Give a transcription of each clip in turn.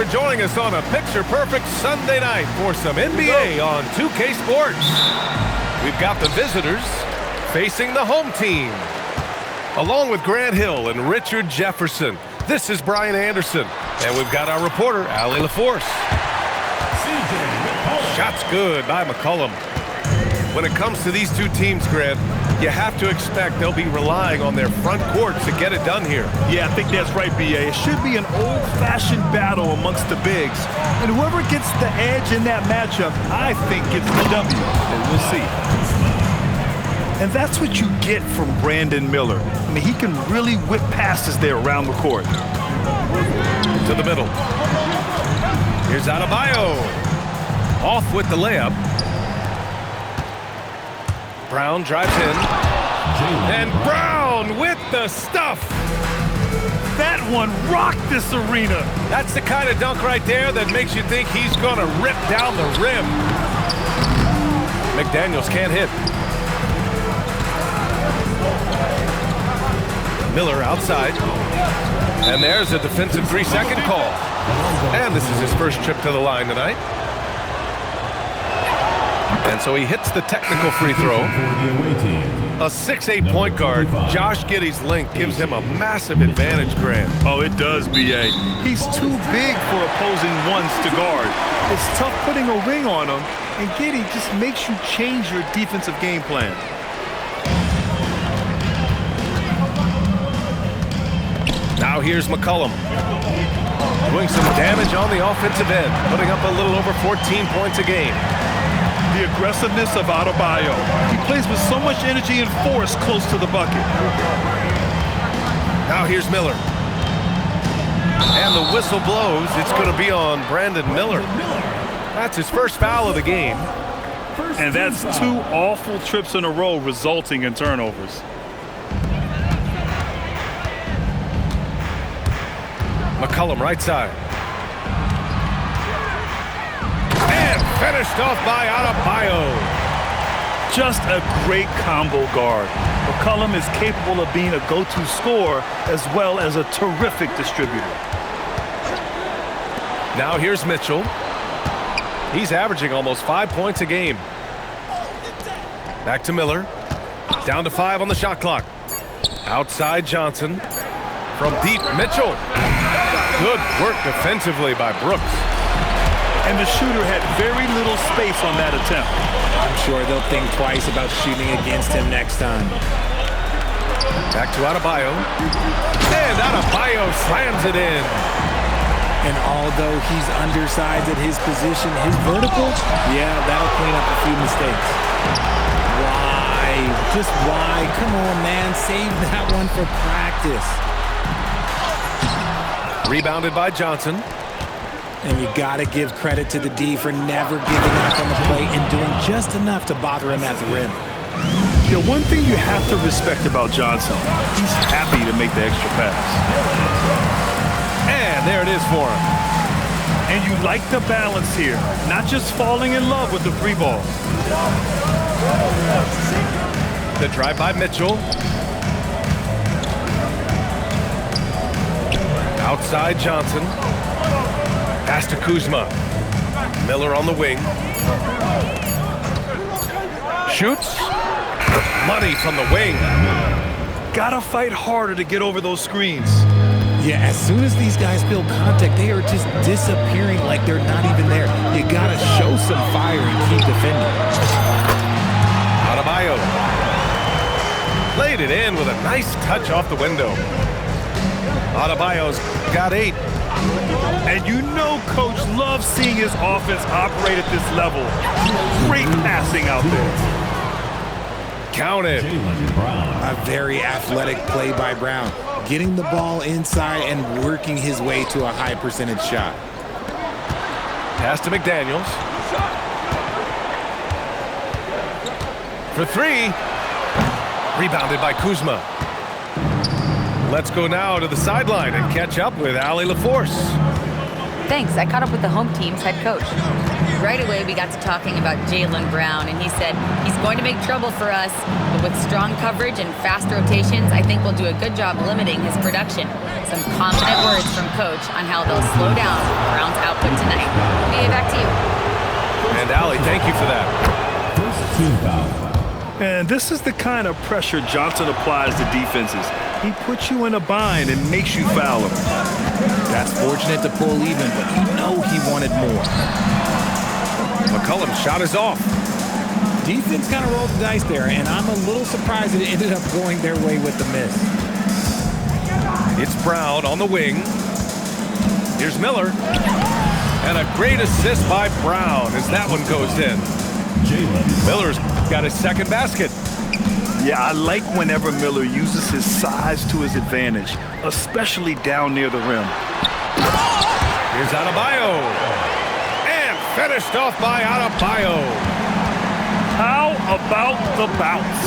for joining us on a picture-perfect Sunday night for some NBA on 2K Sports. We've got the visitors facing the home team. Along with Grant Hill and Richard Jefferson, this is Brian Anderson. And we've got our reporter, Allie LaForce. Shot's good by McCollum. When it comes to these two teams, Grant, you have to expect they'll be relying on their front court to get it done here. Yeah, I think that's right, B.A. It should be an old-fashioned battle amongst the bigs. And whoever gets the edge in that matchup, I think gets the W. But we'll see. And that's what you get from Brandon Miller. I mean, he can really whip passes there around the court. To the middle. Here's Adebayo. Off with the layup. Brown drives in. And Brown with the stuff. That one rocked this arena. That's the kind of dunk right there that makes you think he's going to rip down the rim. McDaniels can't hit. Miller outside. And there's a defensive 3-second call. And this is his first trip to the line tonight. And so he hits the technical free throw. A 6'8" point guard, Josh Giddey's length gives him a massive advantage, Grant. Oh, it does, B.A. He's too big for opposing ones to guard. It's tough putting a ring on him, and Giddey just makes you change your defensive game plan. Now here's McCollum. Doing some damage on the offensive end, putting up a little over 14 points a game. The aggressiveness of Adebayo. He plays with so much energy and force close to the bucket. Now here's Miller. And the whistle blows. It's going to be on Brandon Miller. That's his first foul of the game. And that's two awful trips in a row resulting in turnovers. McCollum right side. And finished off by Adebayo. Just a great combo guard. McCollum is capable of being a go-to scorer as well as a terrific distributor. Now here's Mitchell. He's averaging almost 5 points a game. Back to Miller. Down to 5 on the shot clock. Outside Johnson. From deep, Mitchell. Good work defensively by Brooks. And the shooter had very little space on that attempt. I'm sure they'll think twice about shooting against him next time. Back to Adebayo. And Adebayo slams it in. And although he's undersized at his position, his vertical, yeah, that'll clean up a few mistakes. Why? Just why? Come on, man. Save that one for practice. Rebounded by Johnson. And you got to give credit to the D for never giving up on the play and doing just enough to bother him at the rim. The one thing you have to respect about Johnson, he's happy to make the extra pass. And there it is for him. And you like the balance here, not just falling in love with the free ball. The drive by Mitchell. Outside Johnson. Pass to Kuzma. Miller on the wing. Shoots. Money from the wing. Gotta fight harder to get over those screens. Yeah, as soon as these guys feel contact, they are just disappearing like they're not even there. You gotta show some fire and keep defending. Adebayo. Laid it in with a nice touch off the window. Adebayo's got 8. And you know Coach loves seeing his offense operate at this level. Great passing out there. Counted. A very athletic play by Brown. Getting the ball inside and working his way to a high percentage shot. Pass to McDaniels. For 3. Rebounded by Kuzma. Let's go now to the sideline and catch up with Allie LaForce. Thanks. I caught up with the home team's head coach. Right away, we got to talking about Jaylen Brown, and he said he's going to make trouble for us, but With strong coverage and fast rotations, I think we'll do a good job limiting his production. Some confident words from Coach on how they'll slow down Brown's output tonight. NBA, back to you. And Allie, thank you for that. First team foul. And this is the kind of pressure Johnson applies to defenses. He puts you in a bind and makes you foul him. That's fortunate to pull even, but you know he wanted more. McCollum's shot is off. Defense kind of rolled the dice there, and I'm a little surprised it ended up going their way with the miss. It's Brown on the wing. Here's Miller. And a great assist by Brown as that one goes in. Miller's got his second basket. Yeah, I like whenever Miller uses his size to his advantage, especially down near the rim. Here's Adebayo. And finished off by Adebayo. How about the bounce?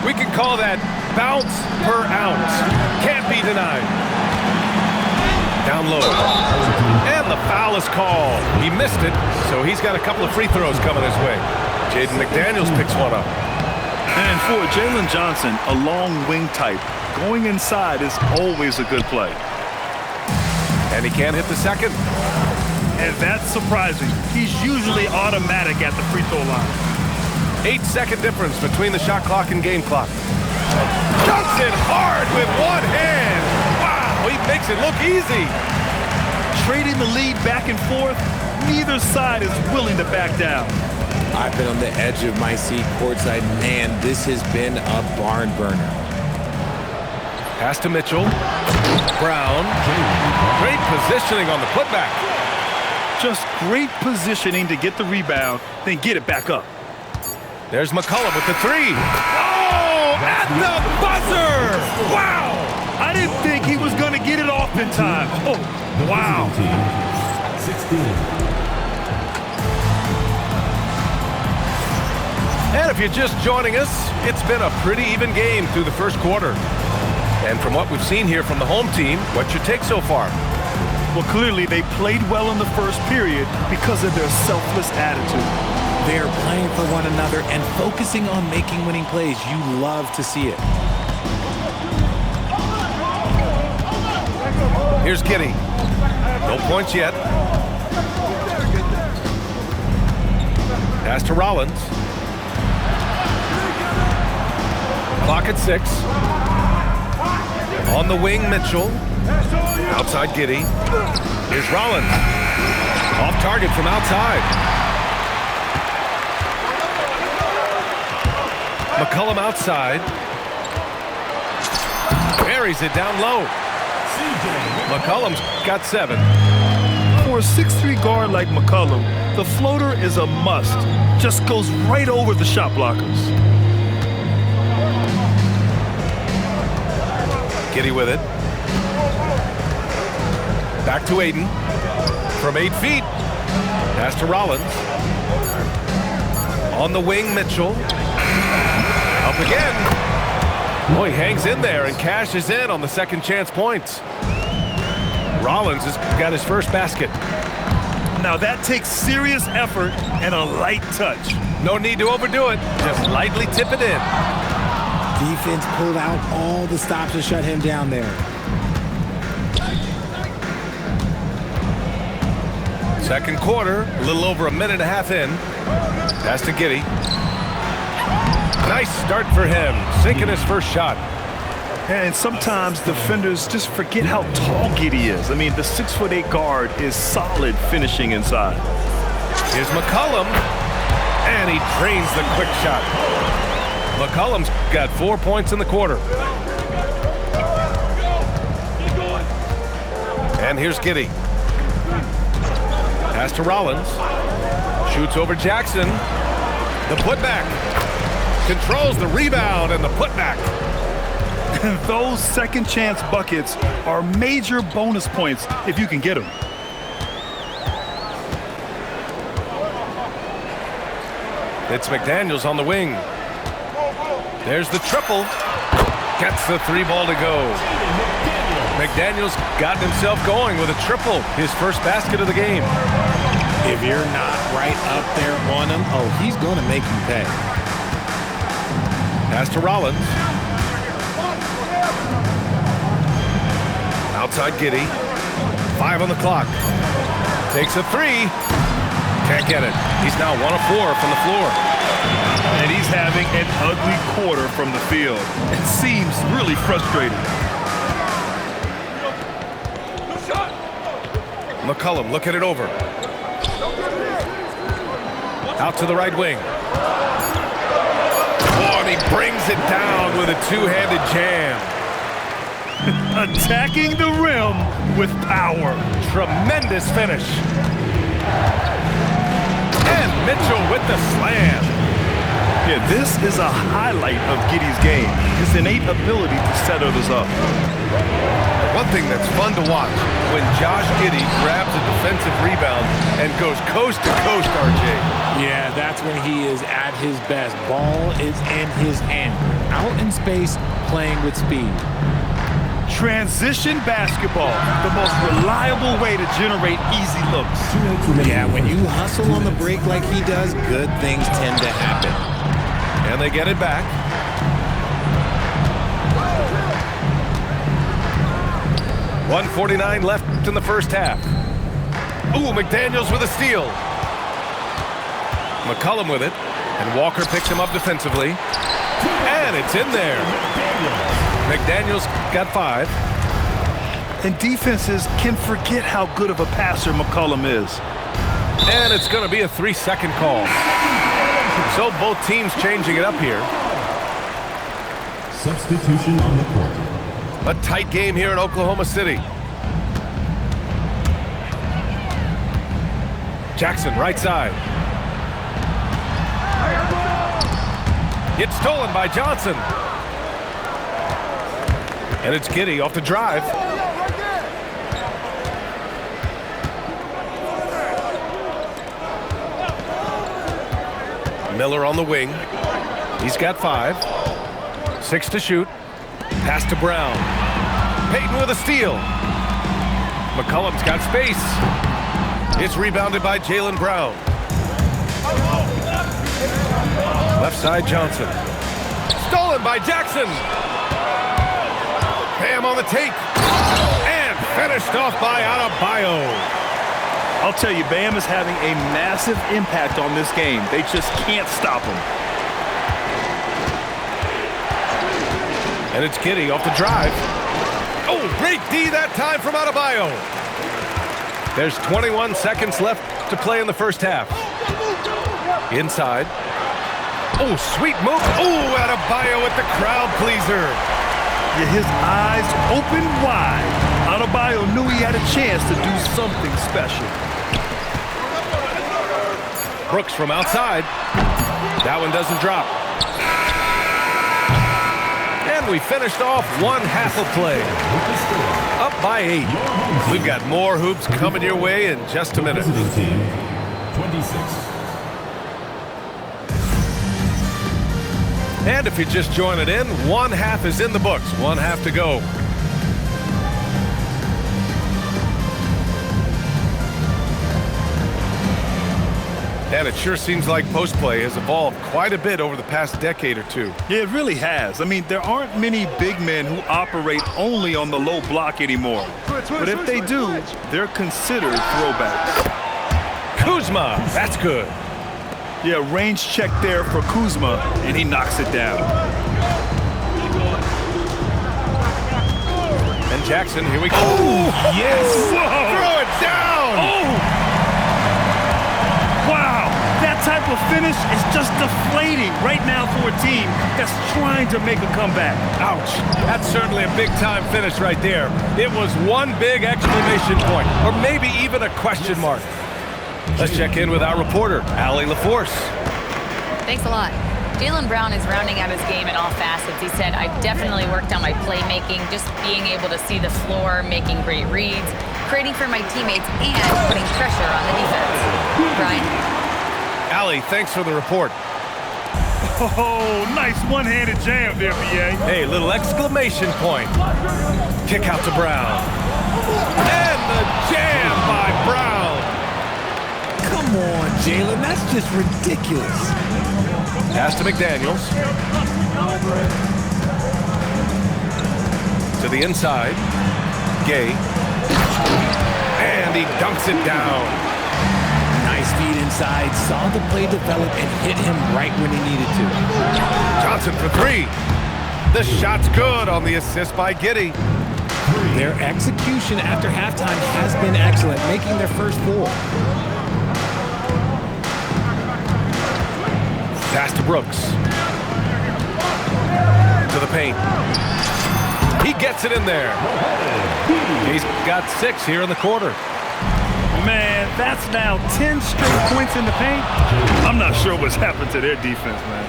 We can call that bounce per ounce. Can't be denied. Down low. And the foul is called. He missed it, so he's got a couple of free throws coming his way. Jaden McDaniels picks one up. And for Jalen Johnson, a long wing type, going inside is always a good play. And he can't hit the second. And that's surprising. He's usually automatic at the free throw line. 8-second difference between the shot clock and game clock. Dunks it hard with one hand. Wow, he makes it look easy. Trading the lead back and forth, neither side is willing to back down. I've been on the edge of my seat courtside. Man, this has been a barn burner. Pass to Mitchell. Brown. Great positioning on the putback. Just great positioning to get the rebound, then get it back up. There's McCollum with the three. Oh, at the buzzer! Wow! I didn't think he was going to get it off in time. Oh, wow. 16. And if you're just joining us, it's been a pretty even game through the first quarter. And from what we've seen here from the home team, what's your take so far? Well, clearly they played well in the first period because of their selfless attitude. They're playing for one another and focusing on making winning plays. You love to see it. Here's Giddey. No points yet. Pass to Rollins. Clock at 6. On the wing, Mitchell. Outside Giddey. Here's Rollins. Off target from outside. McCollum outside. Buries it down low. McCollum's got 7. For a 6'3" guard like McCollum, the floater is a must. Just goes right over the shot blockers. Giddey with it. Back to Aiden. From 8 feet. Pass to Rollins. On the wing, Mitchell. Up again. Oh, he hangs in there and cashes in on the second chance points. Rollins has got his first basket. Now that takes serious effort and a light touch. No need to overdo it. Just lightly tip it in. Defense pulled out all the stops to shut him down there. Second quarter, a little over a minute and a half in. Pass to Giddey. Nice start for him, sinking his first shot. And sometimes defenders just forget how tall Giddey is. I mean, the 6'8" guard is solid finishing inside. Here's McCollum, and he drains the quick shot. McCollum's got 4 points in the quarter. And here's Giddey. Pass to Rollins. Shoots over Jackson. The putback. Controls the rebound and the putback. And those second chance buckets are major bonus points if you can get them. It's McDaniels on the wing. There's the triple. Gets the 3 ball to go. McDaniels got himself going with a triple, his first basket of the game. If you're not right up there on him, oh, he's going to make you pay. Pass to Rollins. Outside Giddey. 5 on the clock. Takes a 3. Can't get it. He's now 1 of 4 from the floor. And he's having an ugly quarter from the field. It seems really frustrating. McCollum looking it over. Out to the right wing. Oh, and he brings it down with a two-handed jam. Attacking the rim with power. Tremendous finish. And Mitchell with the slam. Yeah, this is a highlight of Giddey's game. His innate ability to set others up. One thing that's fun to watch, when Josh Giddey grabs a defensive rebound and goes coast to coast, RJ. Yeah, that's when he is at his best. Ball is in his hand. Out in space, playing with speed. Transition basketball, the most reliable way to generate easy looks. Yeah, when you hustle on the break like he does, good things tend to happen. And they get it back. .149 left in the first half. Ooh, McDaniels with a steal. McCollum with it. And Walker picks him up defensively. And it's in there. McDaniels got 5. And defenses can forget how good of a passer McCollum is. And it's going to be a 3-second call. So both teams changing it up here. Substitution on the court. A tight game here in Oklahoma City. Jackson, right side. It's stolen by Johnson. And it's Giddey off the drive. Miller on the wing. He's got 5. 6 to shoot. Pass to Brown. Payton with a steal. McCollum's got space. It's rebounded by Jaylen Brown. Left side Johnson. Stolen by Jackson. Bam on the tape. And finished off by Adebayo. I'll tell you, Bam is having a massive impact on this game. They just can't stop him. And it's Giddey off the drive. Oh, great D that time from Adebayo. There's 21 seconds left to play in the first half. Inside. Oh, sweet move. Oh, Adebayo with the crowd pleaser. Yeah, his eyes open wide. Adebayo knew he had a chance to do something special. Brooks from outside. That one doesn't drop. And we finished off one half of play. Up by 8. We've got more hoops coming your way in just a minute. Visiting team, 26. And if you're just joining in, one half is in the books. One half to go. And it sure seems like post play has evolved quite a bit over the past decade or two. Yeah, it really has. I mean, there aren't many big men who operate only on the low block anymore. But if they do, they're considered throwbacks. Kuzma, that's good. Yeah, range check there for Kuzma, and he knocks it down. And Jackson, here we go. Oh, yes! Whoa. Throw it down! Oh! Wow, that type of finish is just deflating right now for a team that's trying to make a comeback. Ouch. That's certainly a big-time finish right there. It was one big exclamation point, or maybe even a question mark. Let's check in with our reporter, Allie LaForce. Thanks a lot. Jaylen Brown is rounding out his game in all facets. He said, I've definitely worked on my playmaking, just being able to see the floor, making great reads, creating for my teammates, and putting pressure on the defense. Brian? Allie, thanks for the report. Oh, nice one-handed jam there, B.A. Hey, little exclamation point. Kick out to Brown. And the jam by Brown. Come on, Jaylen, that's just ridiculous. Pass to McDaniels. To the inside. Gay. And he dunks it down. Nice feed inside. Saw the play develop and hit him right when he needed to. Johnson for three. The shot's good on the assist by Giddey. Their execution after halftime has been excellent, making their first 4. Pass to Brooks. To the paint. He gets it in there. He's got 6 here in the quarter. Man, that's now 10 straight points in the paint. I'm not sure what's happened to their defense, man.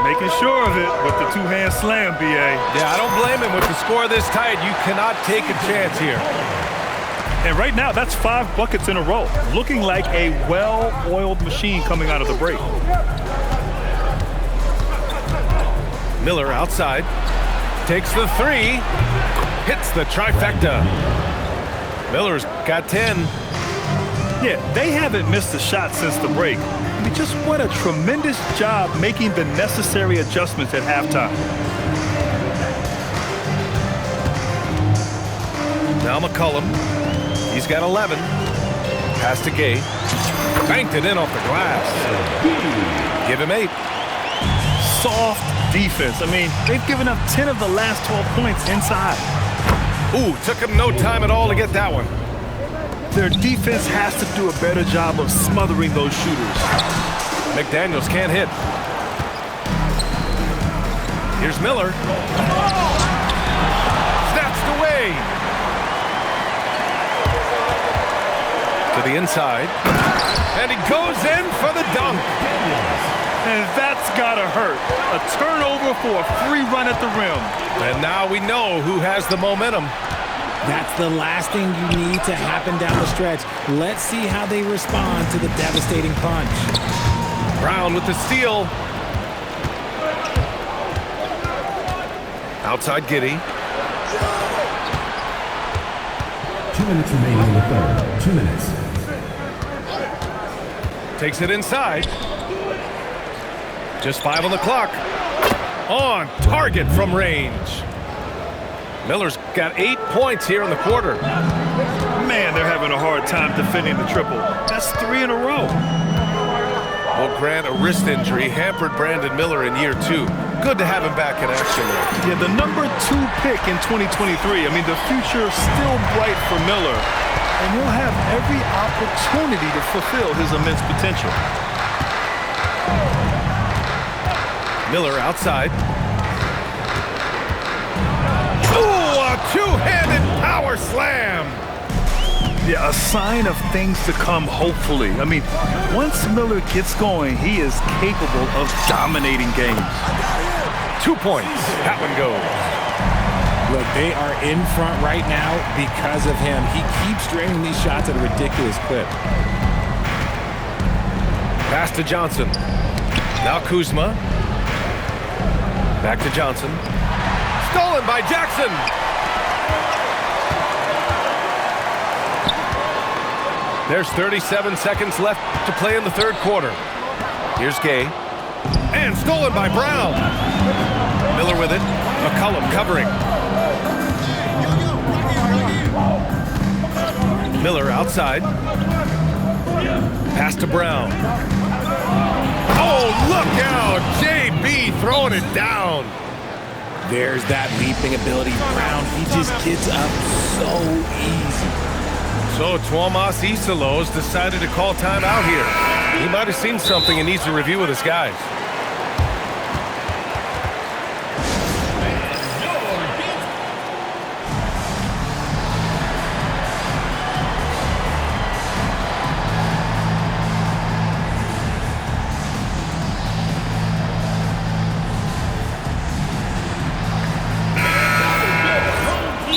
Making sure of it with the two-hand slam, BA. Yeah, I don't blame him. With the score this tight, you cannot take a chance here. And right now, that's 5 buckets in a row. Looking like a well-oiled machine coming out of the break. Miller outside. Takes the 3. Hits the trifecta. Miller's got 10. Yeah, they haven't missed a shot since the break. I mean, just what a tremendous job making the necessary adjustments at halftime. Now McCollum. He's got 11. Pass to Gay. Banked it in off the glass. Give him 8. Soft defense. I mean, they've given up 10 of the last 12 points inside. Ooh, took him no time at all to get that one. Their defense has to do a better job of smothering those shooters. McDaniels can't hit. Here's Miller. Snatched away. To the inside. And he goes in for the dunk. And that's gotta hurt. A turnover for a free run at the rim. And now we know who has the momentum. That's the last thing you need to happen down the stretch. Let's see how they respond to the devastating punch. Brown with the steal. Outside Giddey. 2 minutes remaining in the third. 2 minutes. Takes it inside. Just 5 on the clock. On target from range. Miller's got 8 points here in the quarter. Man, they're having a hard time defending the triple. That's 3 in a row. Well, Grant, a wrist injury hampered Brandon Miller in year 2. Good to have him back in action there. Yeah, the number 2 pick in 2023. I mean, the future still bright for Miller. And he'll have every opportunity to fulfill his immense potential. Miller outside. Ooh, a two-handed power slam. Yeah, a sign of things to come, hopefully. I mean, once Miller gets going, he is capable of dominating games. 2 points. That one goes. Look, they are in front right now because of him. He keeps draining these shots at a ridiculous clip. Pass to Johnson. Now Kuzma. Back to Johnson. Stolen by Jackson. There's 37 seconds left to play in the third quarter. Here's Gay. And stolen by Brown. Miller with it. McCollum covering. Miller outside. Pass to Brown. Oh, look out! JB throwing it down. There's that leaping ability. Brown, he just gets up so easy. So Tuomas Isalos decided to call timeout here. He might have seen something and needs to review with his guys.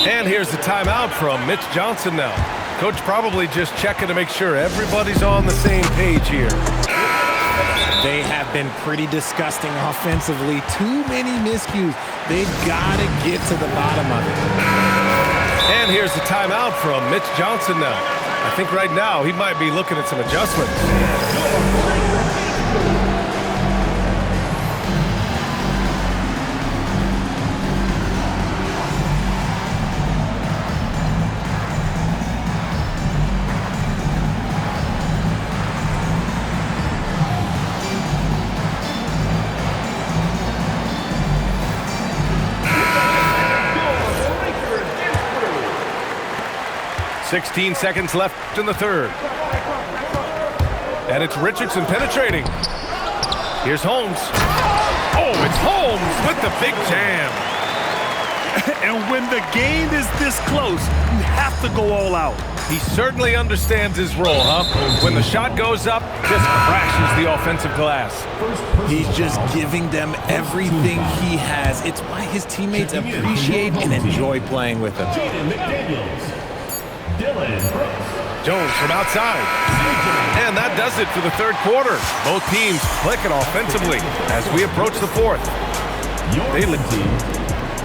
And here's the timeout from Mitch Johnson now. Coach probably just checking to make sure everybody's on the same page here. They have been pretty disgusting offensively. Too many miscues. They've got to get to the bottom of it. And here's the timeout from Mitch Johnson now. I think right now he might be looking at some adjustments. 16 seconds left in the third. And it's Richardson penetrating. Here's Holmes. Oh, it's Holmes with the big jam. And when the game is this close, you have to go all out. He certainly understands his role, huh? When the shot goes up, just crashes the offensive glass. He's just giving them everything he has. It's why his teammates appreciate and enjoy playing with him. Jones from outside. And that does it for the third quarter. Both teams clicking offensively as we approach the fourth. They lead team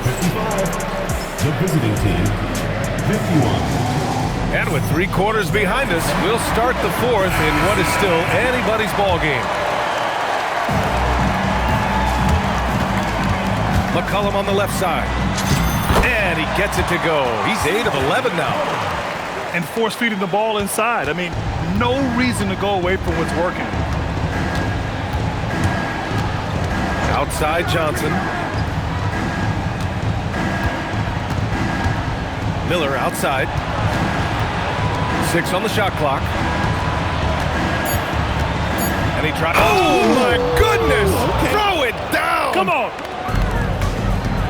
55. The visiting team 51. And with 3 quarters behind us, we'll start the fourth in what is still anybody's ball game. McCollum on the left side. And he gets it to go. He's 8 of 11 now. And force-feeding the ball inside. I mean, no reason to go away from what's working. Outside Johnson. Miller outside. 6 on the shot clock. And he tried. Oh, my goodness! Throw it down! Come on!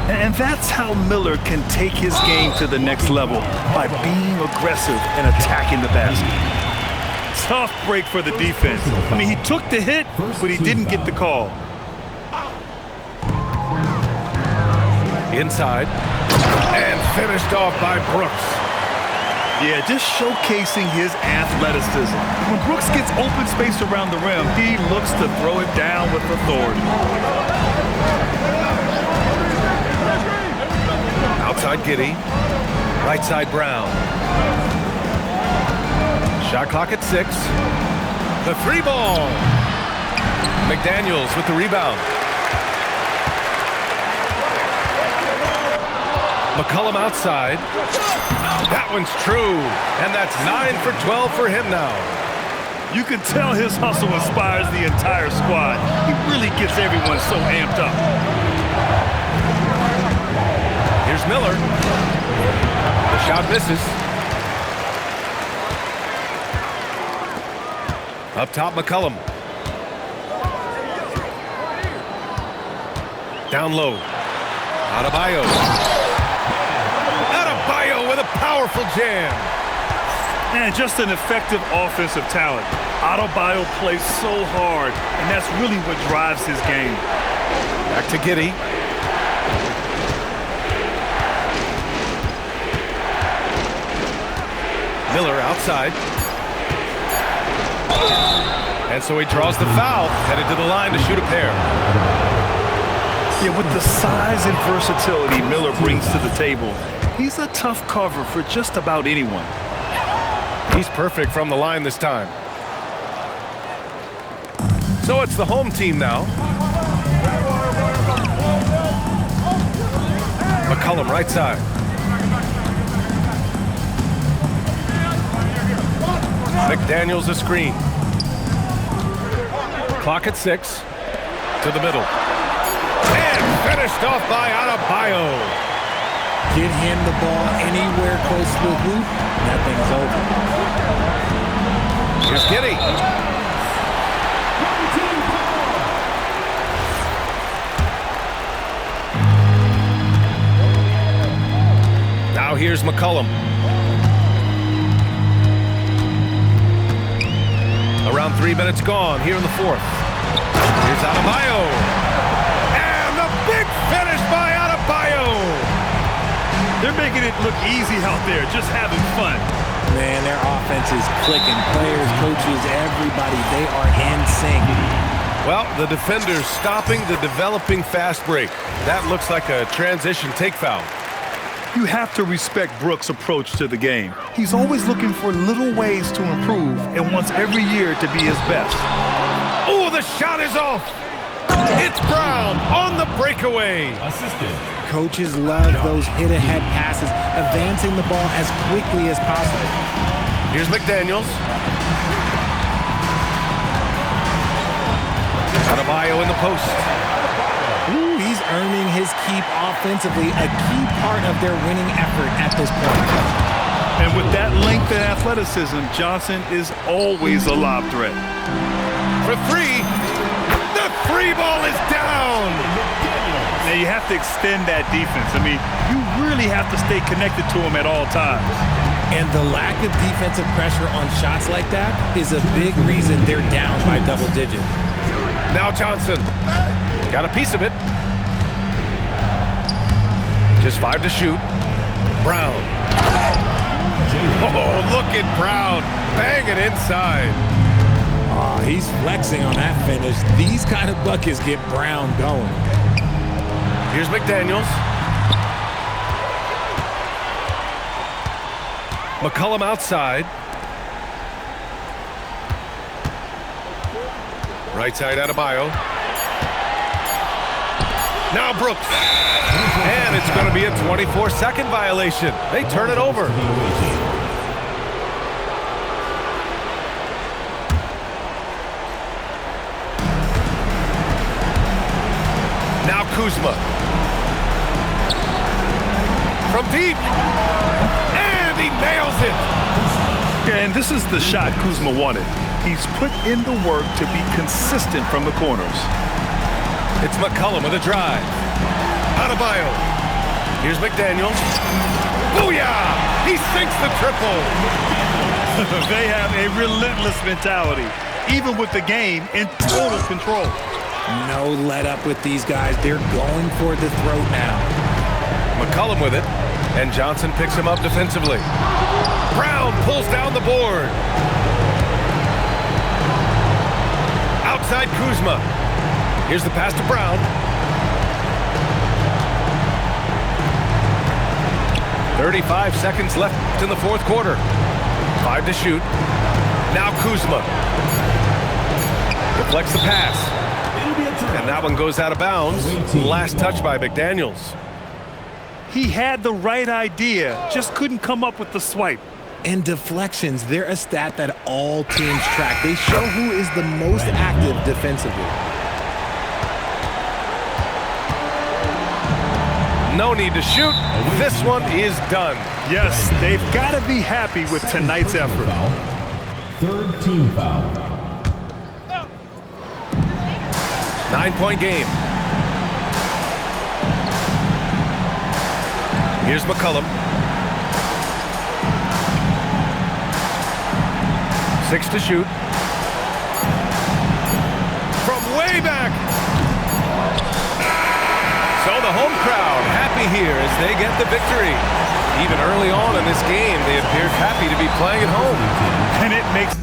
And that's how Miller can take his game to the next level, by being aggressive and attacking the basket. Tough break for the defense. I mean, he took the hit, but he didn't get the call. Inside. And finished off by Brooks. Yeah, just showcasing his athleticism. When Brooks gets open space around the rim, he looks to throw it down with authority. Outside Giddey. Right side Brown. Shot clock at 6. The 3 ball. McDaniels with the rebound. McCollum outside. That one's true. And that's 9 for 12 for him now. You can tell his hustle inspires the entire squad. He really gets everyone so amped up. Here's Miller. The shot misses. Up top, McCollum. Down low. Adebayo. With a powerful jam. And just an effective offensive talent. Adebayo plays so hard, and that's really what drives his game. Back to Giddey. Miller outside. And so he draws the foul, headed to the line to shoot a pair. Yeah, with the size and versatility Miller brings to the table, he's a tough cover for just about anyone. He's perfect from the line this time. So it's the home team now. McCollum right side. McDaniels a screen. Clock at 6. To the middle. And finished off by Adebayo. Get him the ball anywhere close to the hoop, that thing's over. Here's Giddey. Now here's McCollum. Around 3 minutes gone here in the fourth. Here's Adebayo. And the big finish by Adebayo. They're making it look easy out there, just having fun. Man, their offense is clicking. Players, coaches, everybody, they are in sync. Well, the defenders stopping the developing fast break. That looks like a transition take foul. You have to respect Brooks' approach to the game. He's always looking for little ways to improve and wants every year to be his best. Oh, the shot is off. It's Brown on the breakaway. Assistant. Coaches love those hit-ahead passes, advancing the ball as quickly as possible. Here's McDaniels. Adebayo in the post. Ooh, he's earning his keep offensively, a key part of their winning effort at this point. And with that length and athleticism, Johnson is always a lob threat. For three. The three ball is down. Now you have to extend that defense. I mean, you really have to stay connected to him at all times. And the lack of defensive pressure on shots like that is a big reason they're down by double digits. Now Johnson. Got a piece of it. Just 5 to shoot. Brown. Oh, look at Brown. Bang it inside. Oh, he's flexing on that finish. These kind of buckets get Brown going. Here's McDaniels. McCollum outside. Right side Adebayo. Now Brooks. And it's going to be a 24-second violation. They turn it over. Now Kuzma. From deep. And he nails it. And this is the shot Kuzma wanted. He's put in the work to be consistent from the corners. It's McCollum with a drive. Adebayo. Here's McDaniels. Booyah! He sinks the triple. They have a relentless mentality, even with the game in total control. No let up with these guys. They're going for the throat now. McCollum with it, and Johnson picks him up defensively. Brown pulls down the board. Outside Kuzma. Here's the pass to Brown. 35 seconds left in the fourth quarter. 5 to shoot. Now Kuzma. Deflects the pass. And that one goes out of bounds. Last touch by McDaniels. He had the right idea, just couldn't come up with the swipe. And deflections, they're a stat that all teams track. They show who is the most active defensively. No need to shoot. This one is done. Yes, they've got to be happy with tonight's effort. Third team foul. 9-point game. Here's McCollum. 6 to shoot. From way back. So the home crowd happy here as they get the victory. Even early on in this game, they appeared happy to be playing at home. And it makes